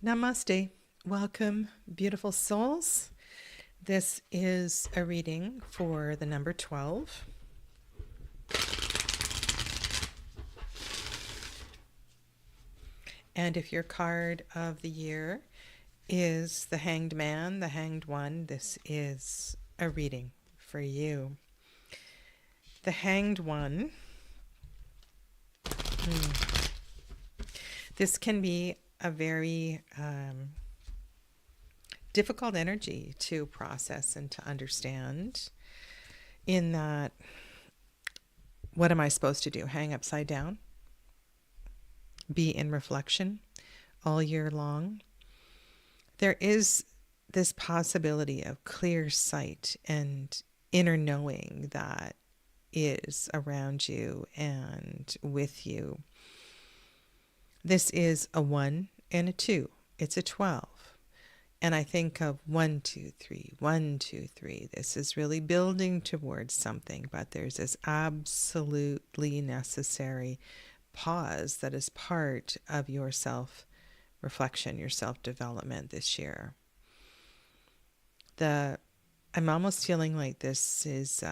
Namaste. Welcome, beautiful souls. This is a reading for the number 12. And if your card of the year is the Hanged Man, the Hanged One, this is a reading for you. The Hanged One. This can be a very difficult energy to process and to understand, in that, what am I supposed to do? Hang upside down? Be in reflection all year long? There is this possibility of clear sight and inner knowing that is around you and with you. This is a 1 and a 2. It's a 12. And I think of 1, 2, 3, 1, 2, 3. This is really building towards something, but there's this absolutely necessary pause that is part of your self-reflection, your self-development this year. I'm almost feeling like this is,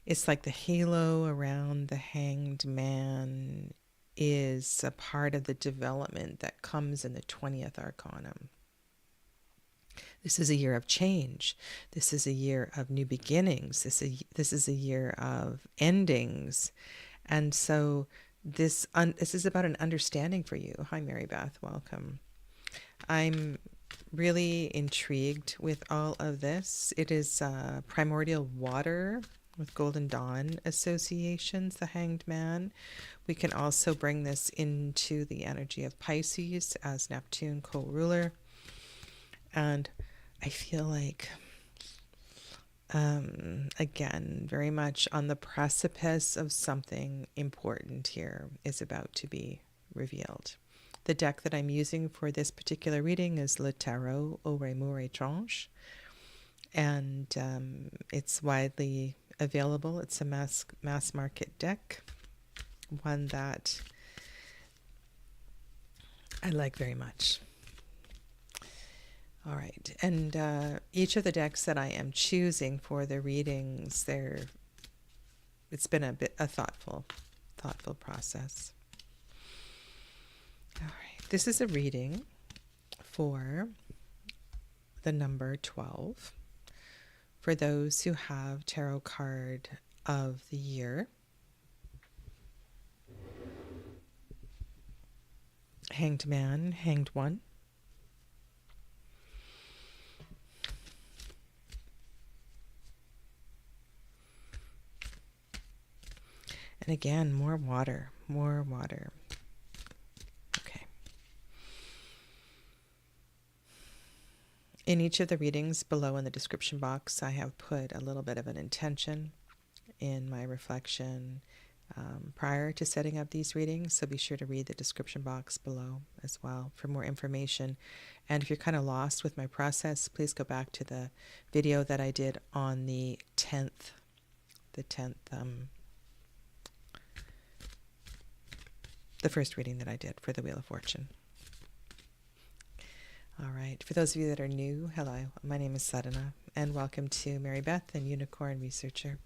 it's like the halo around the Hanged Man is a part of the development that comes in the 20th Arcanum. This is a year of change. This is a year of new beginnings. This is a year of endings. And so this is about an understanding for you. Hi, Mary Beth. Welcome. I'm really intrigued with all of this. It is primordial water with Golden Dawn associations, the Hanged Man. We can also bring this into the energy of Pisces as Neptune co-ruler. And I feel like, again, very much on the precipice of something important here is about to be revealed. The deck that I'm using for this particular reading is Le Tarot au Remous Étrange, and it's widely available. It's a mass market deck, one that I like very much. All right, and each of the decks that I am choosing for the readings, it's been a thoughtful process. All right, this is a reading for the number 12 for those who have tarot card of the year. Hanged Man, Hanged One. And again, more water. Okay. In each of the readings below in the description box, I have put a little bit of an intention in my reflection prior to setting up these readings, so be sure to read the description box below as well for more information. And if you're kind of lost with my process, please go back to the video that I did on the 10th, the first reading that I did for the Wheel of Fortune. All right, for those of you that are new, hello, my name is Sadhana, and welcome to Mary Beth and Unicorn Researcher.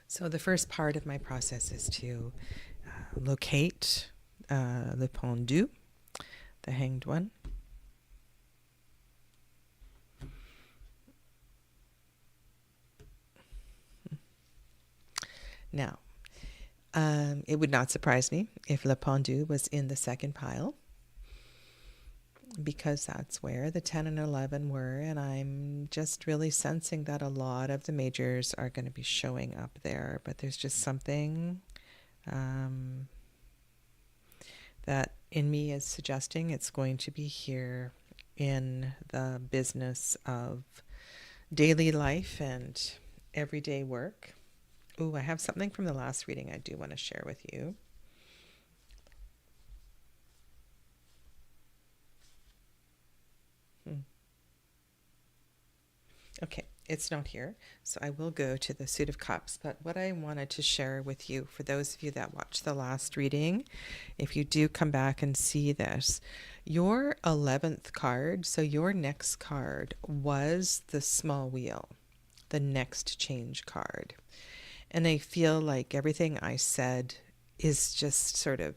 So the first part of my process is to locate le pendu, the Hanged One. Now, it would not surprise me if le pendu was in the second pile, because that's where the 10 and 11 were, and I'm just really sensing that a lot of the majors are going to be showing up there, but there's just something that in me is suggesting it's going to be here in the business of daily life and everyday work. Ooh, I have something from the last reading I do want to share with you. Okay, it's not here, so I will go to the Suit of Cups. But what I wanted to share with you, for those of you that watched the last reading, if you do come back and see this, your 11th card, so your next card, was the small wheel, the next change card. And I feel like everything I said is just sort of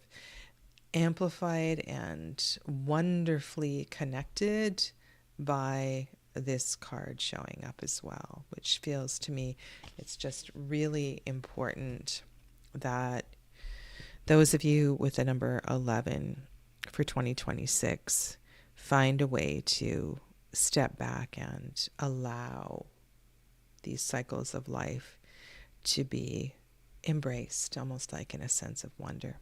amplified and wonderfully connected by this card showing up as well, which feels to me it's just really important that those of you with the number 11 for 2026 find a way to step back and allow these cycles of life to be embraced, almost like in a sense of wonder.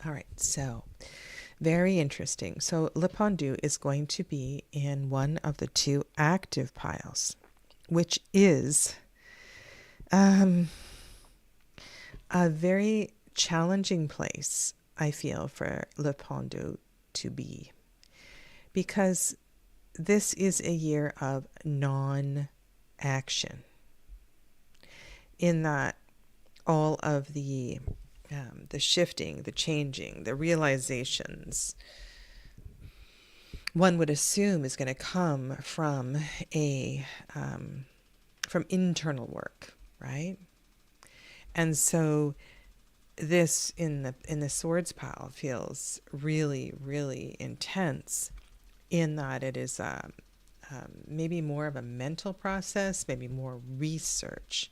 All right, so very interesting. So Le Pendu is going to be in one of the two active piles, which is a very challenging place, I feel, for Le Pendu to be, because this is a year of non-action, in that all of the shifting, the changing, the realizations, one would assume is going to come from from internal work, right? And so this in the swords pile feels really, really intense, in that it is maybe more of a mental process, maybe more research.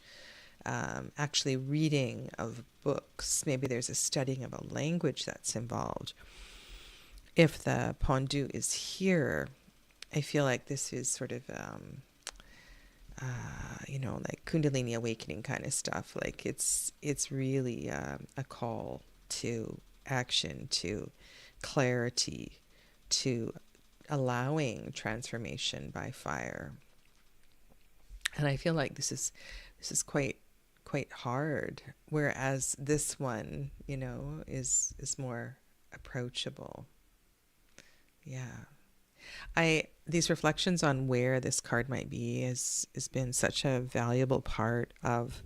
Actually reading of books, maybe there's a studying of a language that's involved. If the Pendu is here, I feel like this is sort of, like Kundalini awakening kind of stuff. Like it's really a call to action, to clarity, to allowing transformation by fire. And I feel like this is quite hard, whereas this one, is more approachable. Yeah. These reflections on where this card might be has been such a valuable part of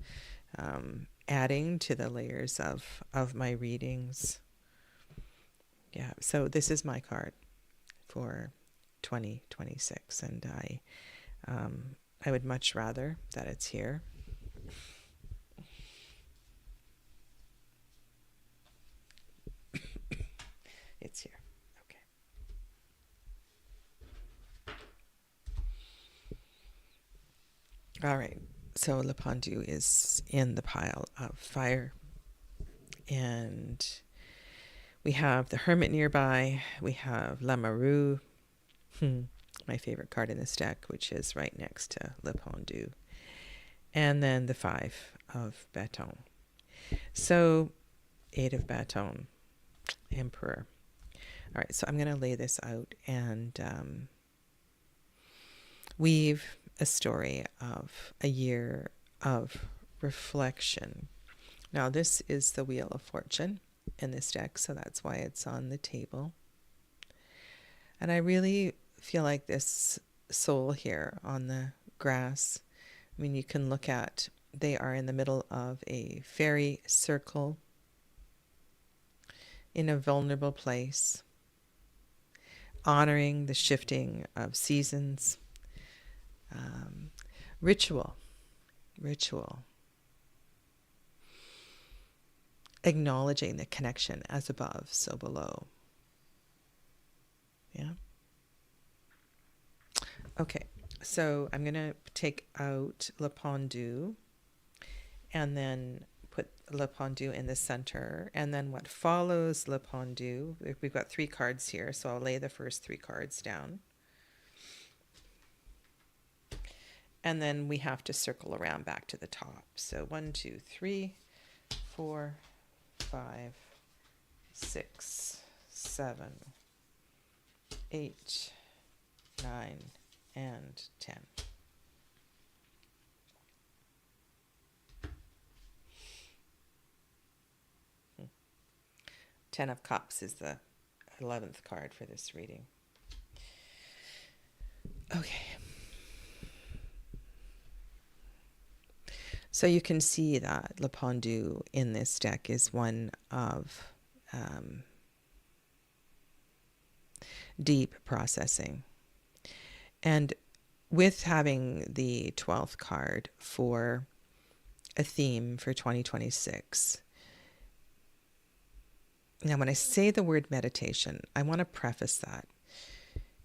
adding to the layers of my readings. Yeah, so this is my card for 2026, and I would much rather that it's here. It's here. Okay. All right. So Le Pendu is in the pile of fire. And we have the Hermit nearby. We have La Marue, my favorite card in this deck, which is right next to Le Pendu. And then the 5 of Bâton. So 8 of Bâton, Emperor. All right, so I'm going to lay this out and weave a story of a year of reflection. Now, this is the Wheel of Fortune in this deck, so that's why it's on the table. And I really feel like this soul here on the grass, I mean, you can look at, they are in the middle of a fairy circle in a vulnerable place, honoring the shifting of seasons, ritual, acknowledging the connection as above, so below. Yeah. Okay, so I'm going to take out Le Pendu and then put Le Pendu in the center, and then what follows Le Pendu, we've got 3 cards here, so I'll lay the first 3 cards down. And then we have to circle around back to the top. So 1, 2, 3, 4, 5, 6, 7, 8, 9, and 10. Ten of Cups is the 11th card for this reading. Okay. So you can see that Le Pendu in this deck is one of deep processing. And with having the 12th card for a theme for 2026, now when I say the word meditation, I want to preface that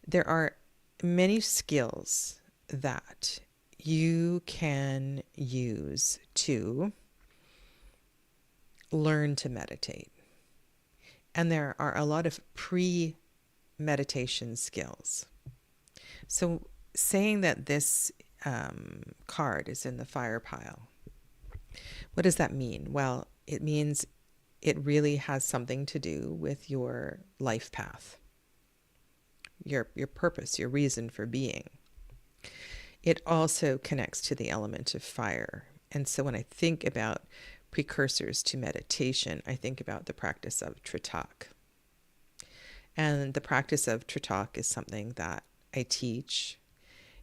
there are many skills that you can use to learn to meditate. And there are a lot of pre-meditation skills. So saying that this card is in the fire pile, what does that mean? Well, it means it really has something to do with your life path, your purpose, your reason for being. It also connects to the element of fire. And so when I think about precursors to meditation, I think about the practice of Tritak. And the practice of Tritak is something that I teach.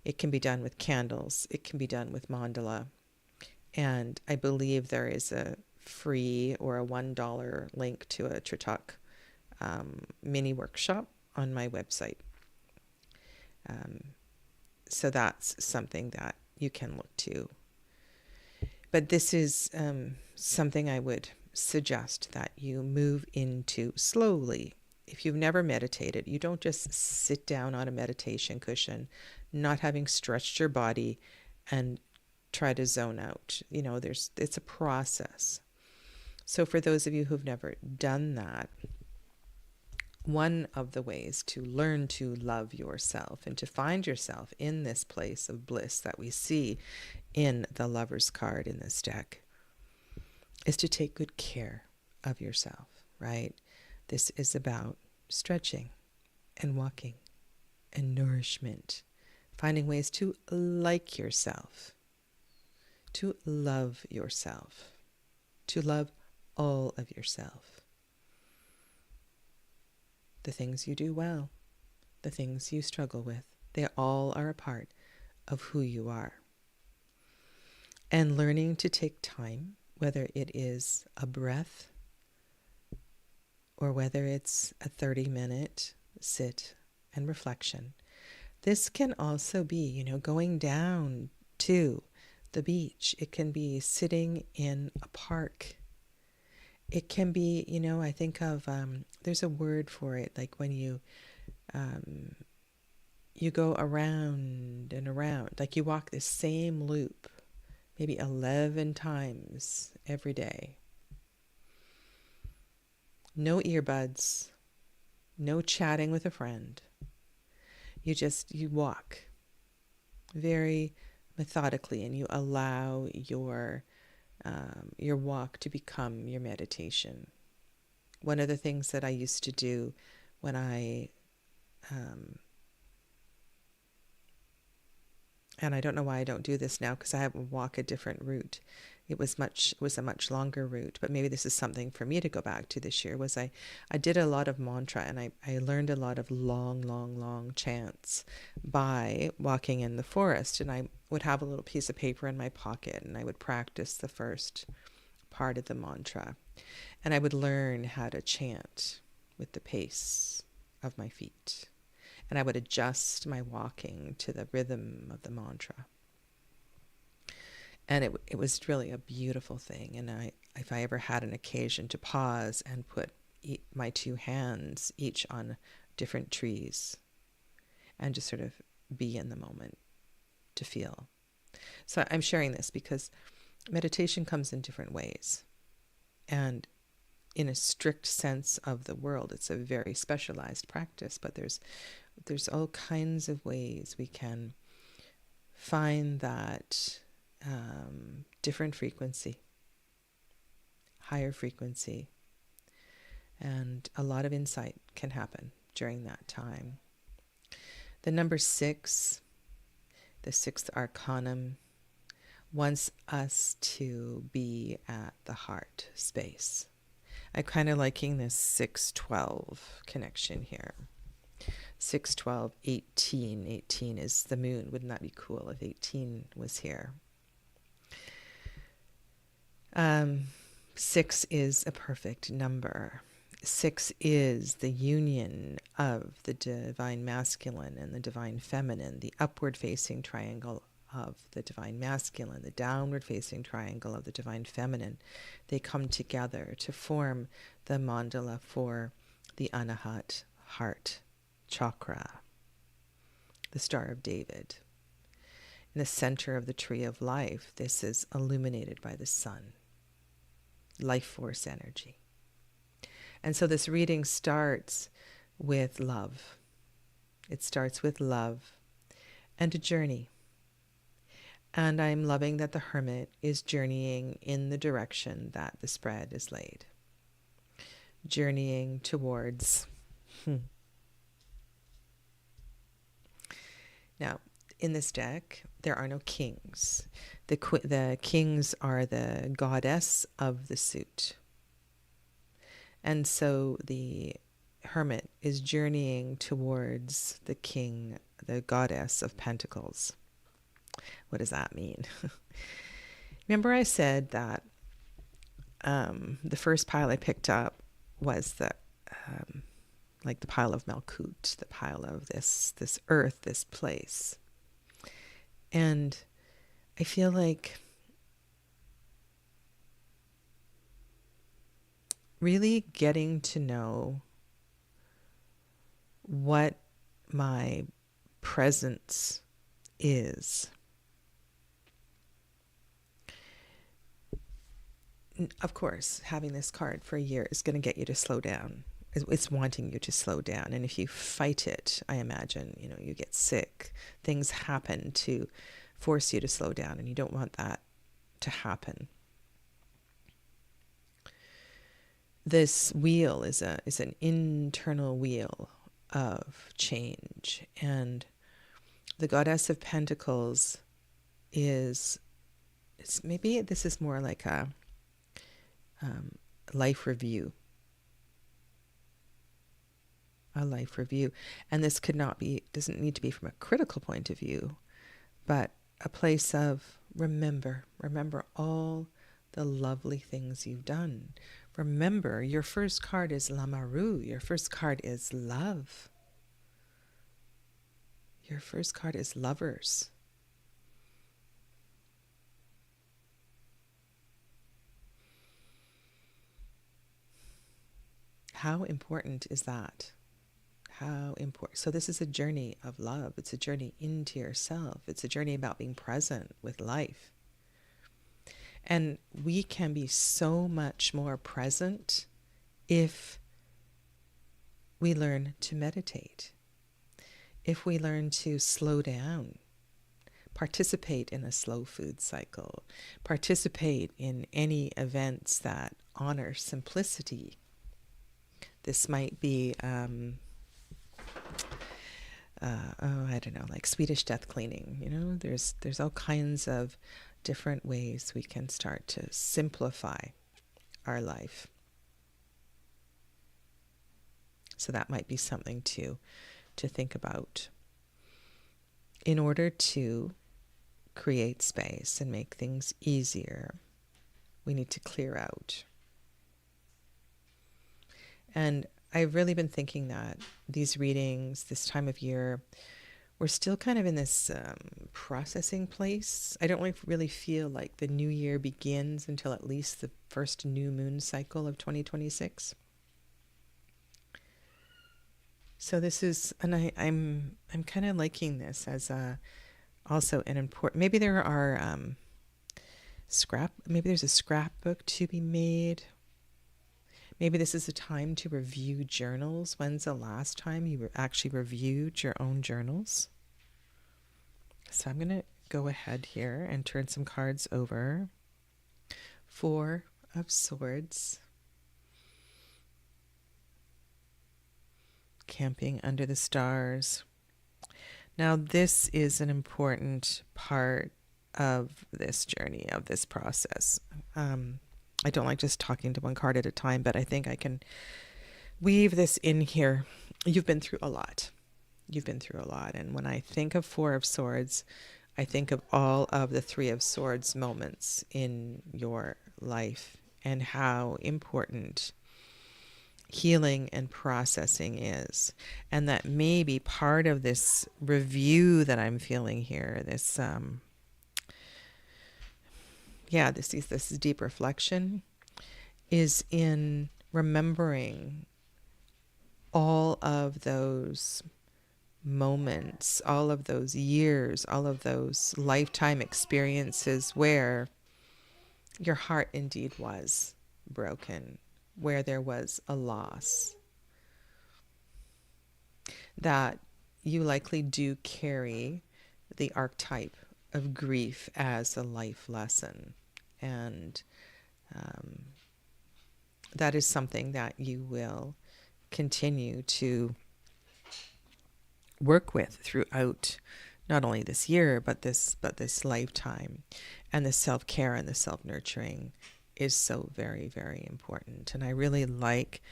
It can be done with candles. It can be done with mandala. And I believe there is a free or a $1 link to a Tritak mini workshop on my website. So that's something that you can look to. But this is something I would suggest that you move into slowly. If you've never meditated, you don't just sit down on a meditation cushion, not having stretched your body and try to zone out. You know, it's a process. So for those of you who've never done that, one of the ways to learn to love yourself and to find yourself in this place of bliss that we see in the Lover's card in this deck is to take good care of yourself, right? This is about stretching and walking and nourishment, finding ways to like yourself, to love yourself, to love all of yourself. The things you do well, the things you struggle with, they all are a part of who you are. And learning to take time, whether it is a breath or whether it's a 30-minute sit and reflection. This can also be, going down to the beach. It can be sitting in a park. It can be, I think of, there's a word for it, like when you go around and around, like you walk the same loop, maybe 11 times every day. No earbuds, no chatting with a friend. You walk very methodically and you allow your walk to become your meditation. One of the things that I used to do when I, and I don't know why I don't do this now because I walk a different route. It was a much longer route, but maybe this is something for me to go back to this year, was I did a lot of mantra and I learned a lot of long chants by walking in the forest, and I would have a little piece of paper in my pocket and I would practice the first part of the mantra, and I would learn how to chant with the pace of my feet, and I would adjust my walking to the rhythm of the mantra. And it was really a beautiful thing. And if I ever had an occasion to pause and put my two hands each on different trees and just sort of be in the moment to feel. So I'm sharing this because meditation comes in different ways. And in a strict sense of the world, it's a very specialized practice, but there's all kinds of ways we can find that different frequency, higher frequency, and a lot of insight can happen during that time. The number 6, the 6th arcanum, wants us to be at the heart space. I'm kind of liking this 612 connection here. 612, 18. 18 is the moon. Wouldn't that be cool if 18 was here? 6 is a perfect number. 6 is the union of the divine masculine and the divine feminine, the upward facing triangle of the divine masculine, the downward facing triangle of the divine feminine. They come together to form the mandala for the Anahat heart chakra, the Star of David. In the center of the tree of life, this is illuminated by the sun, life force energy. And so this reading starts with love. It starts with love and a journey. And I'm loving that the hermit is journeying in the direction that the spread is laid. Journeying towards... Now, in this deck, there are no kings. The kings are the goddess of the suit. And so the hermit is journeying towards the king, the goddess of pentacles. What does that mean? Remember I said that the first pile I picked up was the like the pile of Malkut, the pile of this earth, this place. And I feel like really getting to know what my presence is. Of course, having this card for a year is going to get you to slow down. It's wanting you to slow down. And if you fight it, I imagine, you get sick. Things happen to force you to slow down, and you don't want that to happen. This wheel is an internal wheel of change. And the Goddess of Pentacles maybe this is more like a life review. A life review. And this doesn't need to be from a critical point of view, but a place of remember all the lovely things you've done. Remember, your first card is Lamaru. Your first card is love. Your first card is lovers. How important is that? How important. So this is a journey of love. It's a journey into yourself. It's a journey about being present with life. And we can be so much more present if we learn to meditate, if we learn to slow down, participate in a slow food cycle, participate in any events that honor simplicity. This might be, I don't know, like Swedish death cleaning. There's all kinds of different ways we can start to simplify our life. So that might be something to think about. In order to create space and make things easier, we need to clear out. And I've really been thinking that these readings, this time of year, we're still kind of in this processing place. I don't really feel like the new year begins until at least the first new moon cycle of 2026. So this is, and I'm kind of liking this as also an important. Maybe there are maybe there's a scrapbook to be made. Maybe this is a time to review journals. When's the last time you actually reviewed your own journals? So I'm going to go ahead here and turn some cards over. 4 of Swords. Camping under the stars. Now, this is an important part of this journey, of this process. I don't like just talking to one card at a time, but I think I can weave this in here. You've been through a lot. You've been through a lot. And when I think of Four of Swords, I think of all of the Three of Swords moments in your life and how important healing and processing is. And that maybe part of this review that I'm feeling here, this this deep reflection, is in remembering all of those moments, all of those years, all of those lifetime experiences where your heart indeed was broken, where there was a loss, that you likely do carry the archetype of grief as a life lesson. And that is something that you will continue to work with throughout not only this year, but this lifetime. And the self-care and the self-nurturing is so very, very important. And I really like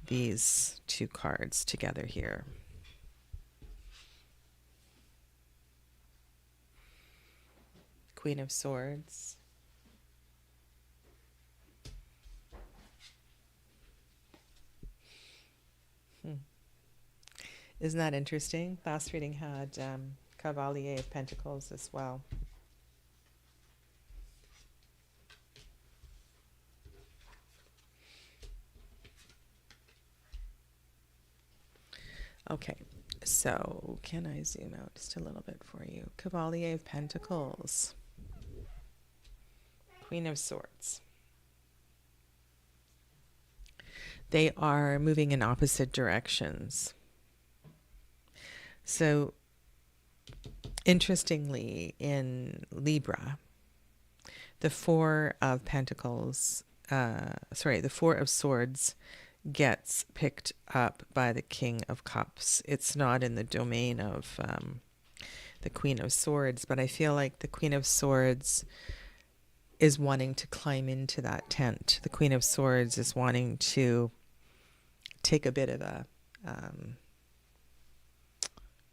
these two cards together here. Queen of Swords. Isn't that interesting? Last reading had Cavalier of Pentacles as well. Okay, so can I zoom out just a little bit for you? Cavalier of Pentacles. Queen of Swords. They are moving in opposite directions. So, interestingly, in Libra, the Four of Pentacles, the Four of Swords gets picked up by the King of Cups. It's not in the domain of the Queen of Swords, but I feel like the Queen of Swords is wanting to climb into that tent. The Queen of Swords is wanting to take a bit of a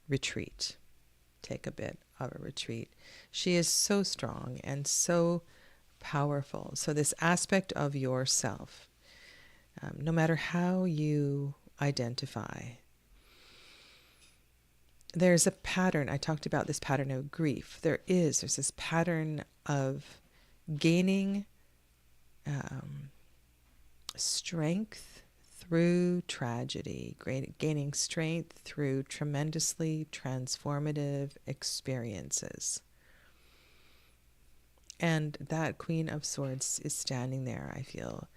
retreat. Take a bit of a retreat. She is so strong and so powerful. So this aspect of yourself, no matter how you identify, there's a pattern. I talked about this pattern of grief. There's this pattern of gaining strength through tragedy, gaining strength through tremendously transformative experiences. And that Queen of Swords is standing there, I feel,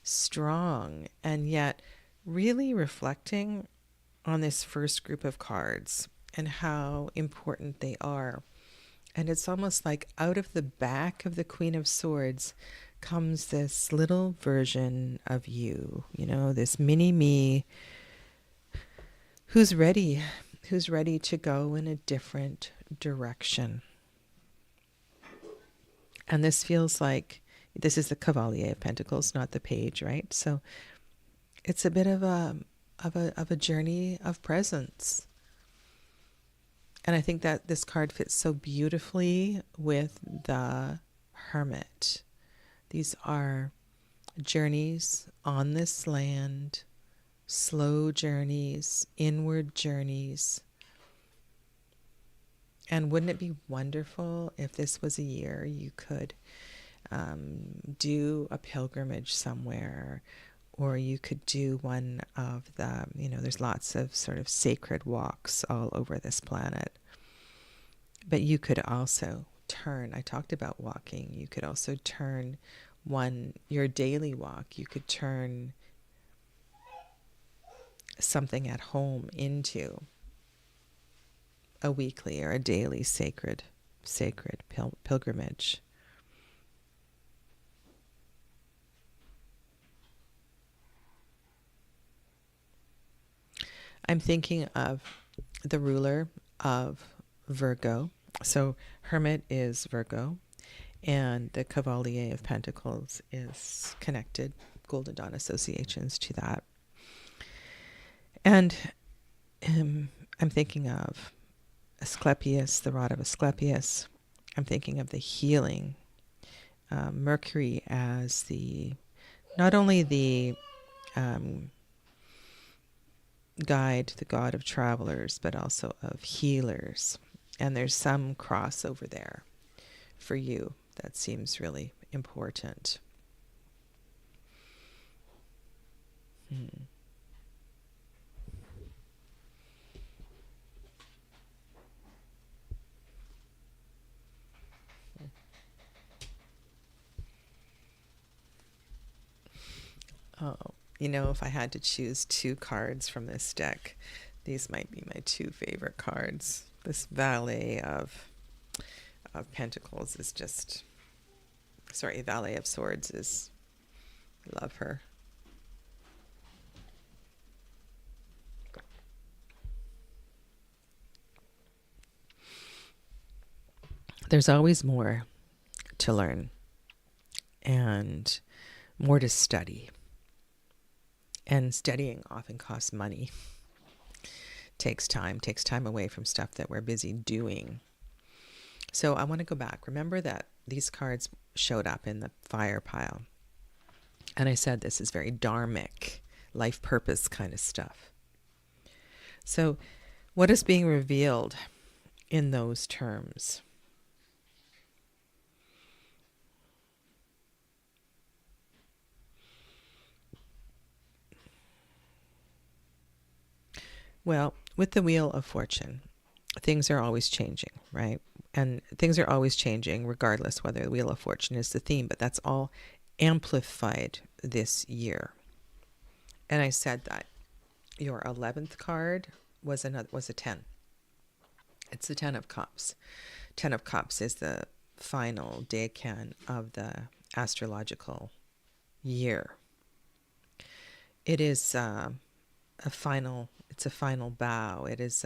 strong, and yet really reflecting on this first group of cards and how important they are. And it's almost like out of the back of the Queen of Swords comes this little version of you, this mini me who's ready to go in a different direction. And this feels like, this is the Cavalier of Pentacles, not the Page, right? So it's a bit of a journey of presence. And I think that this card fits so beautifully with the Hermit. These are journeys on this land, slow journeys, inward journeys. And wouldn't it be wonderful if this was a year you could do a pilgrimage somewhere, or you could do one of the, there's lots of sort of sacred walks all over this planet. But you could also turn, I talked about walking, you could also turn your daily walk, you could turn something at home into a weekly or a daily sacred pilgrimage. I'm thinking of the ruler of Virgo. So Hermit is Virgo, and the Cavalier of Pentacles is connected, Golden Dawn associations to that. And I'm thinking of Asclepius, the rod of Asclepius. I'm thinking of the healing. Mercury as not only the guide, the god of travelers, but also of healers. And there's some crossover there for you that seems really important. Oh, if I had to choose two cards from this deck, these might be my two favorite cards. This Valet of Pentacles is just, Valet of Swords is, love her. There's always more to learn and more to study. And studying often costs money. Takes time away from stuff that we're busy doing. So I want to go back. Remember that these cards showed up in the fire pile. And I said this is very dharmic, life purpose kind of stuff. So what is being revealed in those terms? Well, with the Wheel of Fortune, things are always changing, right? And things are always changing regardless whether the Wheel of Fortune is the theme, but that's all amplified this year. And I said that your 11th card was a 10. It's the 10 of Cups. 10 of Cups is the final decan of the astrological year. It is a final bow. It is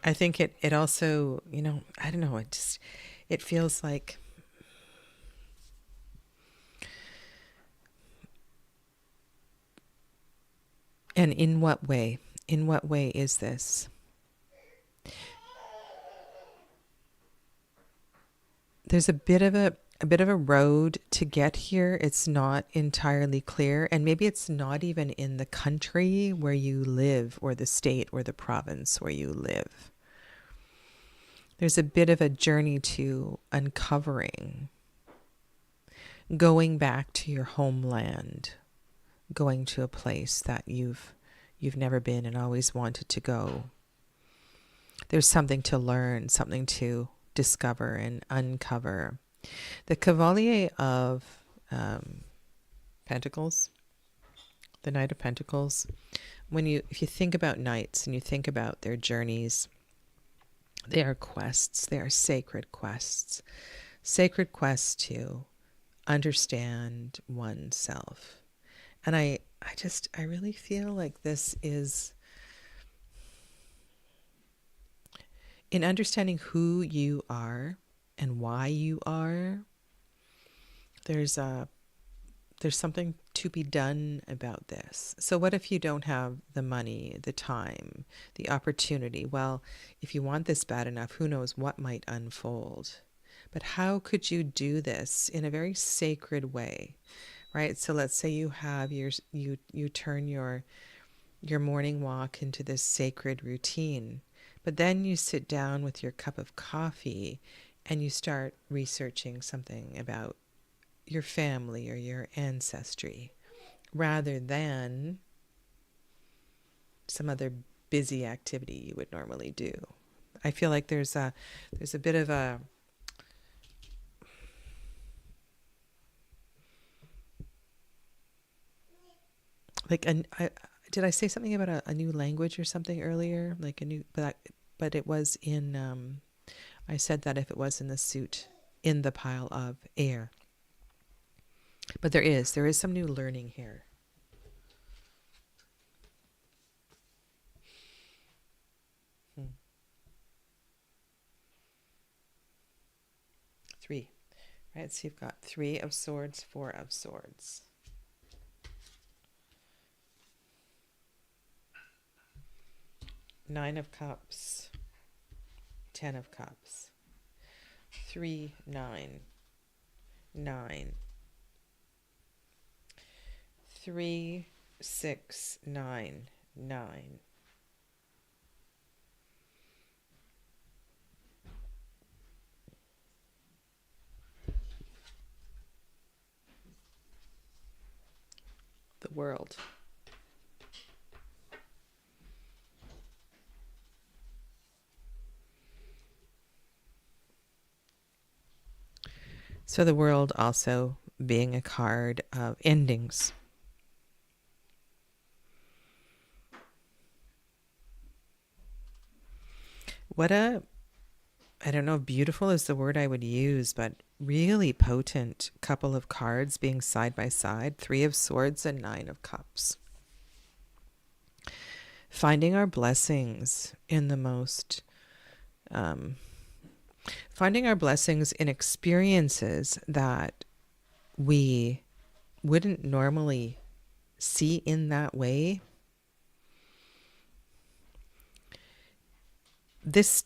I think it also, I don't know, it feels like and in what way is this? There's a bit of a road to get here. It's not entirely clear, and maybe it's not even in the country where you live or the state or the province where you live. There's a bit of a journey to uncovering, going back to your homeland, going to a place that you've never been and always wanted to go. There's something to learn, something to discover and uncover. The Cavalier of Pentacles, the Knight of Pentacles, if you think about knights and you think about their journeys, they are quests, they are sacred quests to understand oneself. And I really feel like this is in understanding who you are and why you are. There's something to be done about this. So what if you don't have the money, the time, the opportunity? Well, if you want this bad enough, who knows what might unfold. But how could you do this in a very sacred way, right? So let's say you have you turn your morning walk into this sacred routine, but then you sit down with your cup of coffee and you start researching something about your family or your ancestry rather than some other busy activity you would normally do. I feel like there's a bit of a did I say something about a new language or something earlier? Like a new, but it was in I said that if it was in the suit in the pile of air. But there is some new learning here. 3. Right, so you've got 3 of Swords, 4 of Swords. Nine of Cups, 10 of Cups. 3, 9, 9. 3, 6, 9, 9. The World. So the World also being a card of endings. What a, I don't know if beautiful is the word I would use, but really potent couple of cards being side by side. 3 of Swords and 9 of Cups. Finding our blessings in the most, finding our blessings in experiences that we wouldn't normally see in that way. This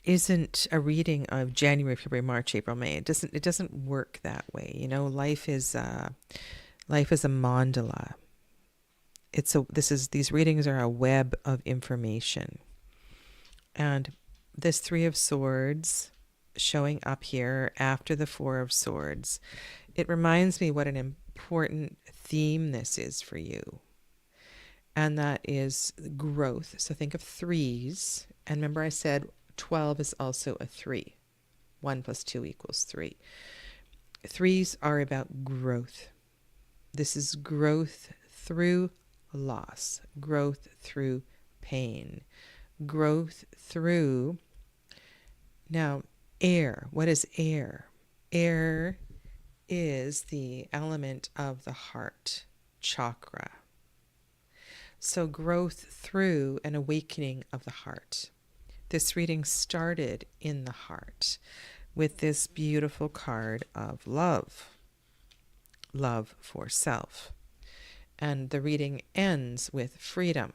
isn't a reading of January, February, March, April, May. It doesn't work that way. You know, life is a mandala. These readings are a web of information. And this 3 of Swords showing up here after the 4 of Swords, it reminds me what an important theme this is for you. And that is growth. So think of 3s. And remember I said 12 is also a 3. 1 plus 2 equals 3. 3s are about growth. This is growth through loss, growth through pain, growth through... Now, air. What is air? Air is the element of the heart chakra. So growth through an awakening of the heart. This reading started in the heart with this beautiful card of love. Love for self. And the reading ends with freedom.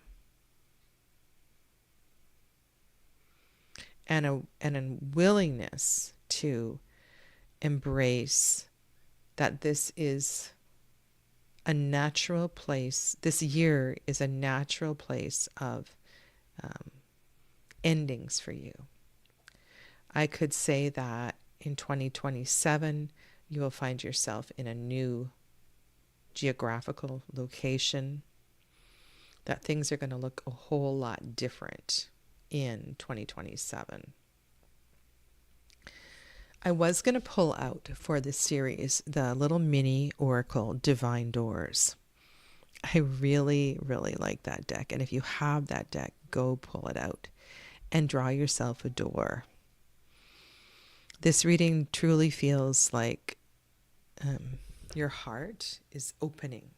And a willingness to embrace that this is a natural place. This year is a natural place of endings for you. I could say that in 2027, you will find yourself in a new geographical location, that things are going to look a whole lot different in 2027. I was going to pull out for this series the little mini oracle Divine Doors. I really, really like that deck. And if you have that deck, go pull it out and draw yourself a door. This reading truly feels like your heart is opening.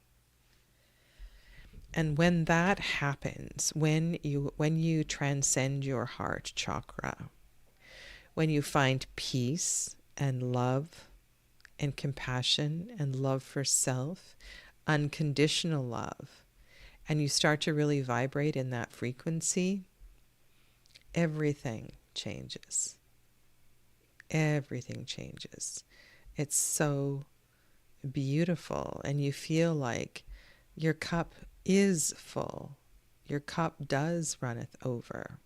And when that happens, when you transcend your heart chakra, when you find peace and love and compassion and love for self, unconditional love, and you start to really vibrate in that frequency, everything changes. Everything changes. It's so beautiful, and you feel like your cup is full. Your cup does runneth over.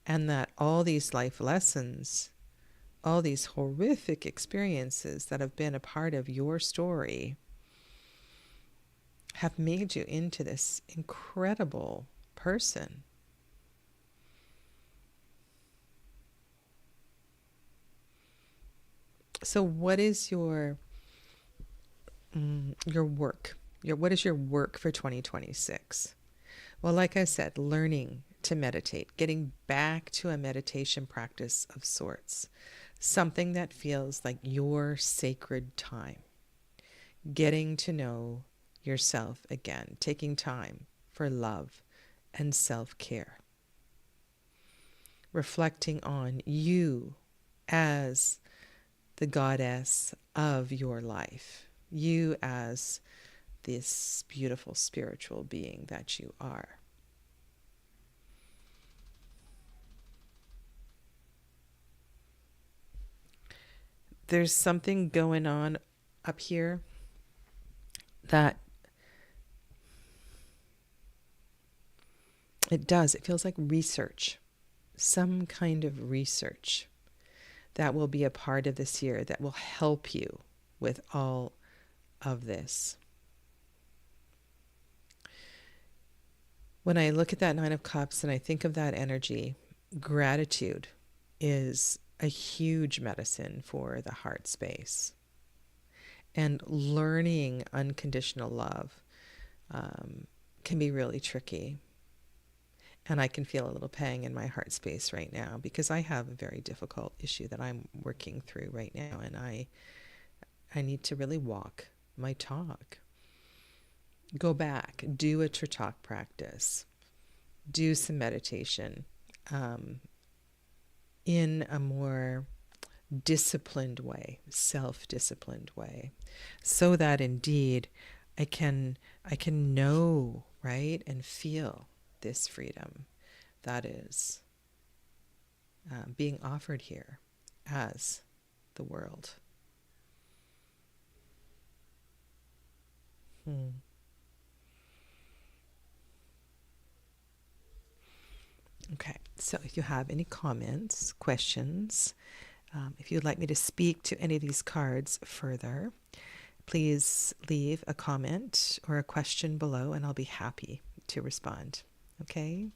And that all these life lessons, all these horrific experiences that have been a part of your story have made you into this incredible person. So what is your work? What is your work for 2026? Well, like I said, learning to meditate, getting back to a meditation practice of sorts, something that feels like your sacred time, getting to know yourself again, taking time for love and self-care, reflecting on you as the goddess of your life, you as this beautiful spiritual being that you are. There's something going on up here that it feels like research, some kind of research that will be a part of this year that will help you with all of this. When I look at that Nine of Cups and I think of that energy, gratitude is a huge medicine for the heart space. And learning unconditional love can be really tricky. And I can feel a little pang in my heart space right now because I have a very difficult issue that I'm working through right now. And I need to really walk my talk. Go back, do a Tritak practice, do some meditation in a more disciplined way, self-disciplined way, so that indeed I can know, right, and feel this freedom that is being offered here as the world. Okay, so if you have any comments, questions, if you'd like me to speak to any of these cards further, please leave a comment or a question below and I'll be happy to respond. Okay?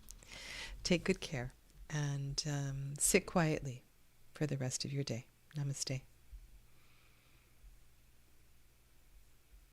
Take good care and sit quietly for the rest of your day. Namaste.